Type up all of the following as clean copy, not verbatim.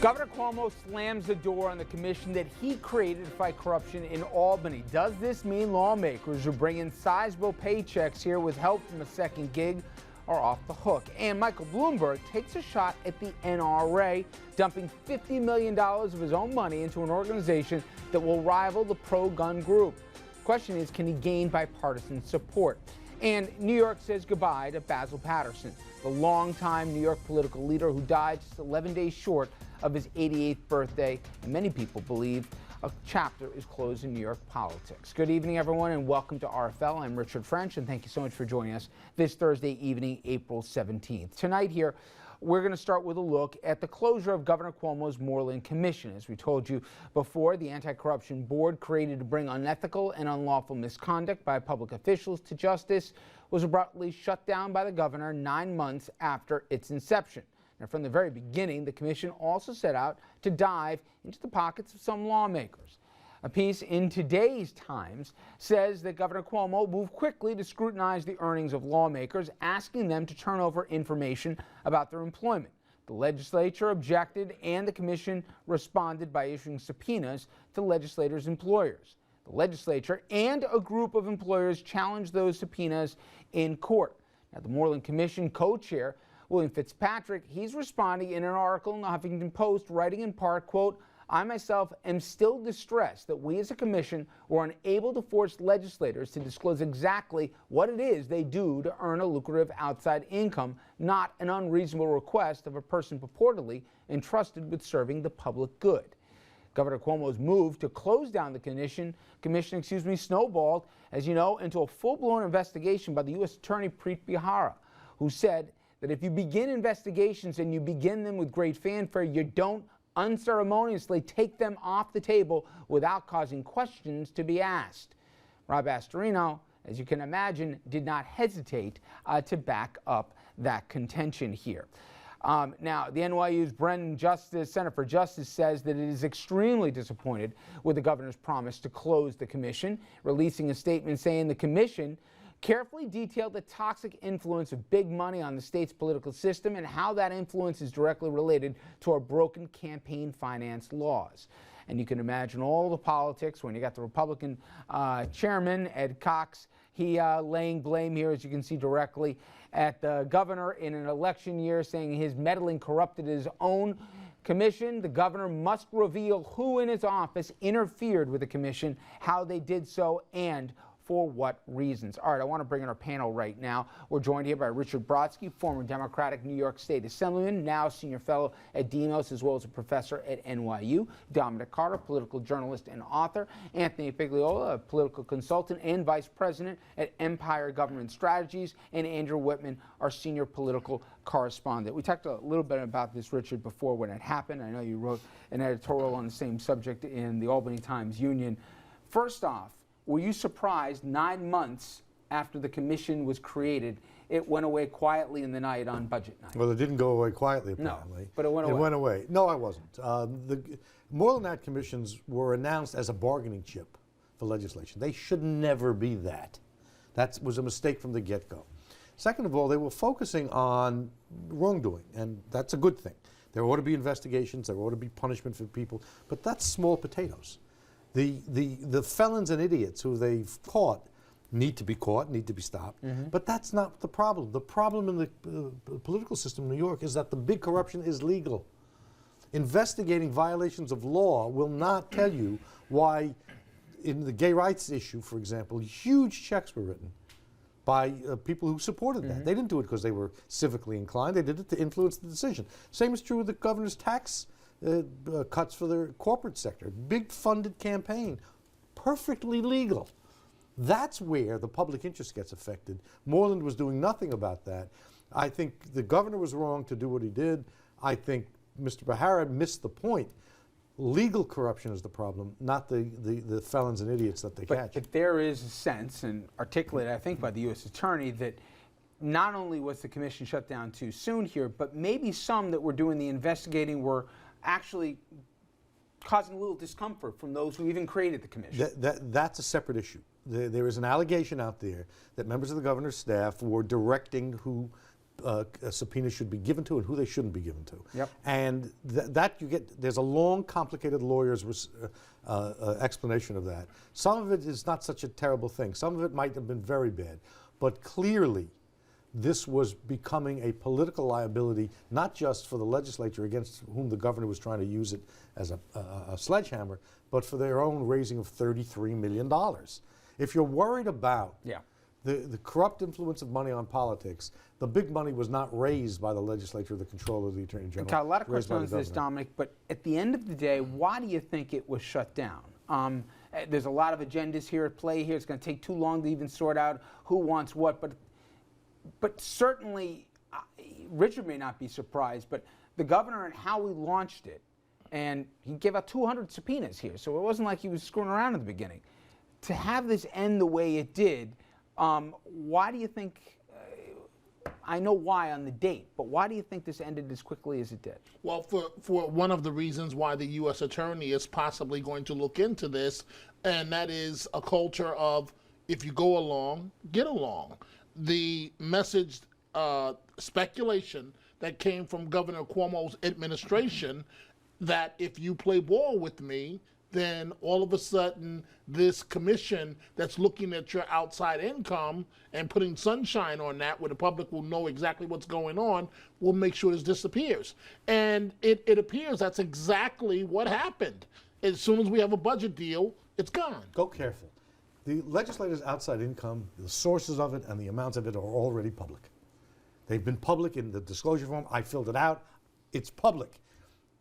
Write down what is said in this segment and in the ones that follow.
Governor Cuomo slams the door on the commission that he created to fight corruption in Albany. Does this mean lawmakers who bring in sizable paychecks here with help from a second gig are off the hook? And Michael Bloomberg takes a shot at the NRA, dumping $50 million of his own money into an organization that will rival the pro-gun group. The question is, can he gain bipartisan support? And New York says goodbye to Basil Patterson, the longtime New York political leader who died just 11 days short of his 88th birthday, and many people believe a chapter is closed in New York politics. Good evening, everyone, and welcome to RFL. I'm Richard French, and thank you so much for joining us this Thursday evening, April 17th. Tonight here, we're going to start with a look at the closure of Governor Cuomo's Moreland Commission. As we told you before, the Anti-Corruption Board, created to bring unethical and unlawful misconduct by public officials to justice, was abruptly shut down by the governor 9 months after its inception. Now, from the very beginning, the commission also set out to dive into the pockets of some lawmakers. A piece in today's Times says that Governor Cuomo moved quickly to scrutinize the earnings of lawmakers, asking them to turn over information about their employment. The legislature objected, and the commission responded by issuing subpoenas to legislators' employers. The legislature and a group of employers challenged those subpoenas in court. Now, the Moreland Commission co-chair, William Fitzpatrick, he's responding in an article in the Huffington Post, writing in part, quote, "I myself am still distressed that we as a commission were unable to force legislators to disclose exactly what it is they do to earn a lucrative outside income, not an unreasonable request of a person purportedly entrusted with serving the public good." Governor Cuomo's move to close down the commission snowballed, as you know, into a full-blown investigation by the U.S. Attorney Preet Bharara, who said that if you begin investigations and you begin them with great fanfare, you don't unceremoniously take them off the table without causing questions to be asked. Rob Astorino, as you can imagine, did not hesitate to back up that contention here. Now, the NYU's Brennan Center for Justice says that it is extremely disappointed with the governor's promise to close the commission, releasing a statement saying the commission carefully detailed the toxic influence of big money on the state's political system and how that influence is directly related to our broken campaign finance laws. And you can imagine all the politics when you got the Republican chairman, Ed Cox, he laying blame here, as you can see, directly at the governor in an election year, saying his meddling corrupted his own commission. The governor must reveal who in his office interfered with the commission, how they did so, and for what reasons. All right, I want to bring in our panel right now. We're joined here by Richard Brodsky, former Democratic New York State Assemblyman, now senior fellow at Demos, as well as a professor at NYU. Dominic Carter, political journalist and author. Anthony Figliola, a political consultant and vice president at Empire Government Strategies. And Andrew Whitman, our senior political correspondent. We talked a little bit about this, Richard, before when it happened. I know you wrote an editorial on the same subject in the Albany Times-Union. First off, were you surprised 9 months after the commission was created, it went away quietly in the night on budget night? Well, it didn't go away quietly, apparently. No, but it went away. It went away. No, I wasn't. The Moreland Act commissions were announced as a bargaining chip for legislation. They should never be that. That was a mistake from the get-go. Second of all, they were focusing on wrongdoing, and that's a good thing. There ought to be investigations, there ought to be punishment for people, but that's small potatoes. The felons and idiots who they've caught need to be caught, need to be stopped. But that's not the problem. The problem in the political system in New York is that the big corruption is legal. Investigating violations of law will not tell you why, in the gay rights issue, for example, huge checks were written by people who supported that. They didn't do it because they were civically inclined. They did it to influence the decision. Same is true with the governor's tax cuts for the corporate sector. Big funded campaign, perfectly legal. That's where the public interest gets affected. Moreland was doing nothing about that. I think the governor was wrong to do what he did. I think Mr. Bharara missed the point. Legal corruption is the problem, not the felons and idiots that they catch. But there is a sense, and articulated, I think, by the U.S. Attorney, that not only was the commission shut down too soon here, but maybe some that were doing the investigating were actually causing a little discomfort from those who even created the commission. That's a separate issue. There is an allegation out there that members of the governor's staff were directing who subpoenas should be given to and who they shouldn't be given to. Yep. And that you get, there's a long, complicated lawyer's explanation of that. Some of it is not such a terrible thing. Some of it might have been very bad. But clearly, this was becoming a political liability, not just for the legislature against whom the governor was trying to use it as a sledgehammer, but for their own raising of $33 million. If you're worried about the corrupt influence of money on politics, the big money was not raised by the legislature or the controller of the Attorney General. Got a lot of questions on this, Dominic, but at the end of the day, why do you think it was shut down? There's a lot of agendas here at play here. It's going to take too long to even sort out who wants what, but certainly, Richard may not be surprised, but the governor and how we launched it, and he gave out 200 subpoenas here, so it wasn't like he was screwing around at the beginning. To have this end the way it did, why do you think, I know why on the date, but why do you think this ended as quickly as it did? Well, for one of the reasons why the U.S. Attorney is possibly going to look into this, and that is a culture of, if you go along, get along. The message, speculation that came from Governor Cuomo's administration that if you play ball with me, then all of a sudden this commission that's looking at your outside income and putting sunshine on that where the public will know exactly what's going on will make sure this disappears. And it appears that's exactly what happened. As soon as we have a budget deal, it's gone. Go careful. The legislators' outside income, the sources of it and the amounts of it are already public. They've been public in the disclosure form. I filled it out. It's public.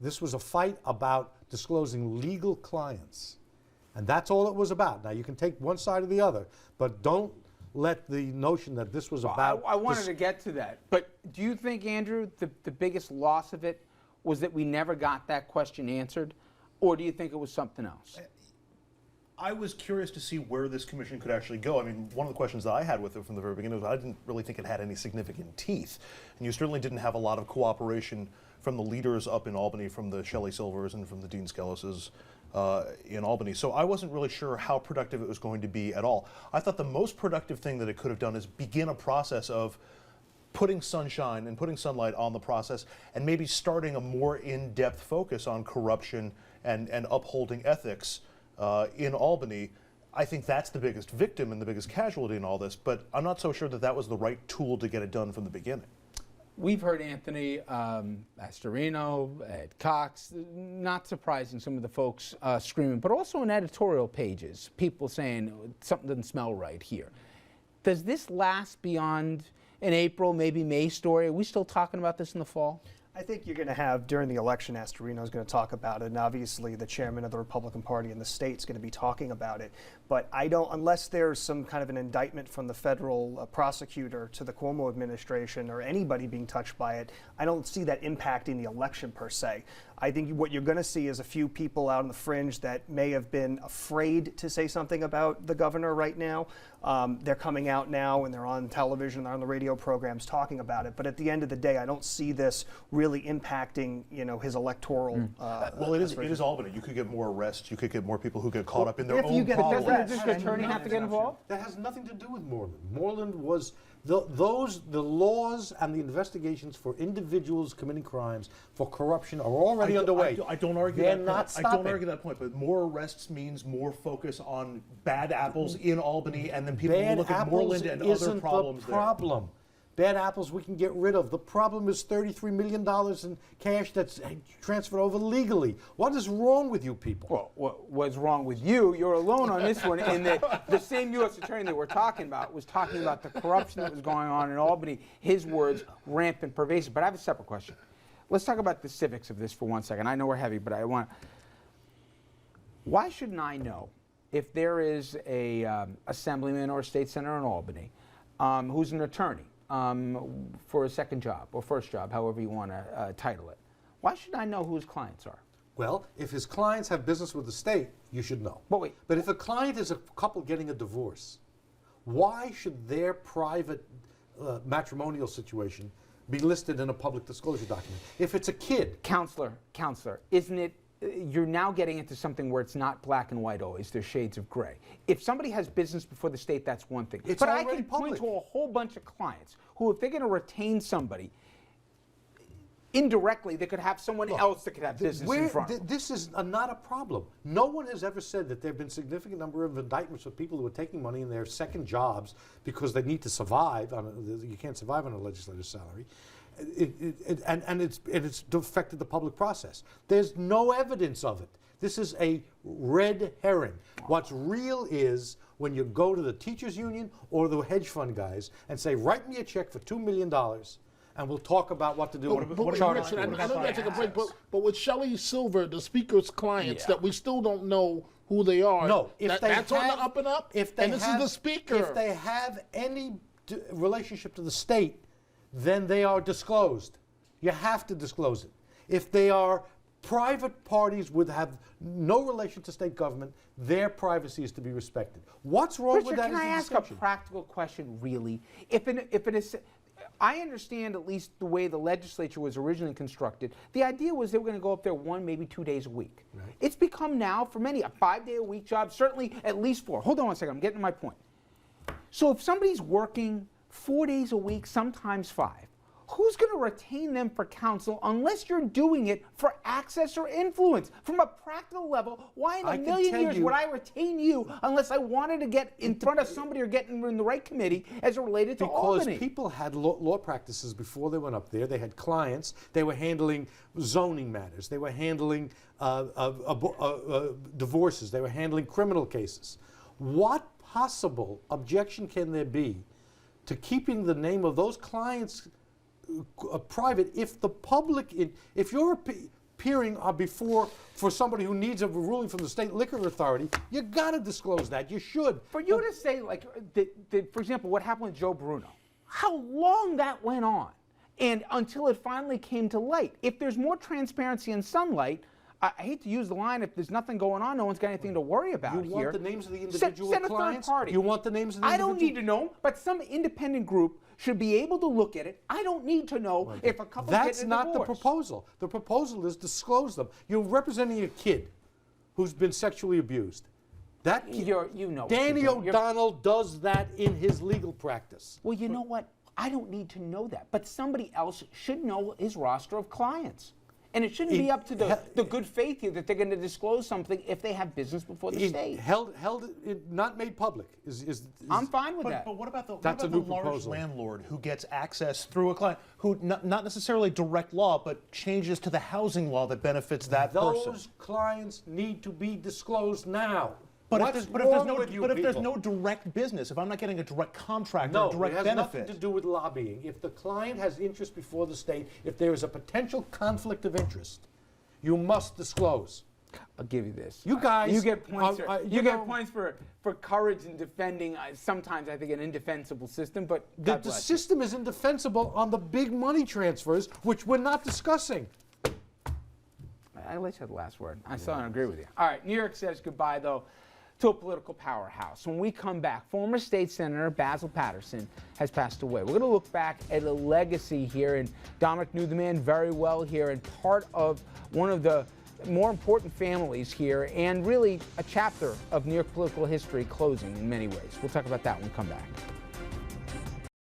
This was a fight about disclosing legal clients. And that's all it was about. Now, you can take one side or the other, but don't let the notion that this was about... I wanted to get to that. But do you think, Andrew, the biggest loss of it was that we never got that question answered? Or do you think it was something else? I was curious to see where this commission could actually go. I mean, one of the questions that I had with it from the very beginning was I didn't really think it had any significant teeth. And you certainly didn't have a lot of cooperation from the leaders up in Albany, from the Shelley Silvers and from the Dean Skellises in Albany. So I wasn't really sure how productive it was going to be at all. I thought the most productive thing that it could have done is begin a process of putting sunshine and putting sunlight on the process and maybe starting a more in-depth focus on corruption and upholding ethics in Albany. I think that's the biggest victim and the biggest casualty in all this, but I'm not so sure that that was the right tool to get it done from the beginning. We've heard Anthony Astorino, Ed Cox, not surprising, some of the folks screaming, but also in editorial pages, people saying something doesn't smell right here. Does this last beyond an April, maybe May story? Are we still talking about this in the fall? I think you're going to have, during the election, Astorino is going to talk about it, and obviously the chairman of the Republican Party in the state is going to be talking about it. But I don't, unless there's some kind of an indictment from the federal prosecutor to the Cuomo administration or anybody being touched by it, I don't see that impacting the election per se. I think what you're going to see is a few people out on the fringe that may have been afraid to say something about the governor right now. They're coming out now and they're on television, they're on the radio programs talking about it. But at the end of the day, I don't see this really impacting, you know, his electoral. Well, it is Albany. You could get more arrests. You could get more people who get caught up in their own Doesn't problems. the district attorney have to get involved? That has nothing to do with Moreland. Moreland was the laws and the investigations for individuals committing crimes for corruption are already underway. I don't argue They're that not point. stopping. I don't argue that point, but more arrests means more focus on bad apples in Albany, and then people will Bad look at apples Moreland and other isn't problems the problem. Bad apples we can get rid of. The problem is $33 million in cash that's transferred over legally. What is wrong with you people? Well, what's wrong with you? You're alone on this one in that the same U.S. attorney that we're talking about was talking about the corruption that was going on in Albany. His words, rampant, pervasive. But I have a separate question. Let's talk about the civics of this for 1 second. I know we're heavy, but I want to. Why shouldn't I know if there is a assemblyman or a state senator in Albany who's an attorney for a second job or first job, however you want to title it? Why should I know who his clients are? Well, if his clients have business with the state, you should know. But wait. But if a client is a couple getting a divorce, why should their private matrimonial situation be listed in a public disclosure document? If it's a kid. Counselor, isn't it you're now getting into something where it's not black and white always. There's shades of gray. If somebody has business before the state, that's one thing. It's but I already can point public. to a whole bunch of clients who, if they're going to retain somebody, indirectly, they could have someone else that could have business in front of them. This is not a problem. No one has ever said that there have been significant number of indictments of people who are taking money in their second jobs because they need to survive. You can't survive on a legislative salary. And it's affected the public process. There's no evidence of it. This is a red herring. What's real is when you go to the teachers union or the hedge fund guys and say, write me a check for $2 million and we'll talk about what to do with charter Richard, I schools. know you gotta take a break, but with Shelley Silver, the speaker's clients, Yeah. that we still don't know who they are. No, that's on the up and up. If they and this have, is the speaker. If they have any relationship to the state, then they are disclosed. You have to disclose it. If they are private parties would have no relation to state government, their privacy is to be respected. What's wrong Richard, with that? can I ask a practical question, really? If it is, I understand at least the way the legislature was originally constructed. The idea was they were going to go up there 1, maybe 2 days a week. Right. It's become now, for many, a 5-day-a-week job, certainly at least 4. Hold on one second, I'm getting to my point. So if somebody's working 4 days a week, sometimes 5, who's going to retain them for counsel unless you're doing it for access or influence? From a practical level, why in a million years would I retain you unless I wanted to get in front of somebody or get in the right committee as it related to Albany? Because people had law practices before they went up there. They had clients. They were handling zoning matters. They were handling divorces. They were handling criminal cases. What possible objection can there be to keeping the name of those clients private if the public, if you're appearing before for somebody who needs a ruling from the state liquor authority, you got to disclose that. You should. For you to say, like, for example, what happened with Joe Bruno, how long that went on, and until it finally came to light. If there's more transparency and sunlight, I hate to use the line, if there's nothing going on, no one's got anything to worry about here. You want the names of the individual send clients? a third party. You want the names of the individual? I don't need to know, but some independent group should be able to look at it. I don't need to know if a couple That's get a not divorce. the proposal. The proposal is disclose them. You're representing a kid who's been sexually abused. That kid, You know Danny what you're doing. O'Donnell does that in his legal practice. Well, you know what? I don't need to know that, but somebody else should know his roster of clients. And it shouldn't be up to the good faith here that they're going to disclose something if they have business before the state. Not made public. I'm fine with that. But what about the large proposal. landlord who gets access through a client, who not necessarily direct law, but changes to the housing law that benefits that person? Those clients need to be disclosed now. But if there's no direct business, if I'm not getting a direct contract or a direct it has benefit. nothing to do with lobbying. If the client has interest before the state, if there is a potential conflict of interest, you must disclose. I'll give you this. You guys, you get points. get points for courage in defending. Sometimes I think an indefensible system, but the system is indefensible on the big money transfers, which we're not discussing. I let you have the last word. I still don't agree with you. All right, New York says goodbye though to a political powerhouse. When we come back, former state senator Basil Patterson has passed away. We're going to look back at a legacy here, and Dominic knew the man very well here, and part of one of the more important families here, and really a chapter of New York political history closing in many ways. We'll talk about that when we come back.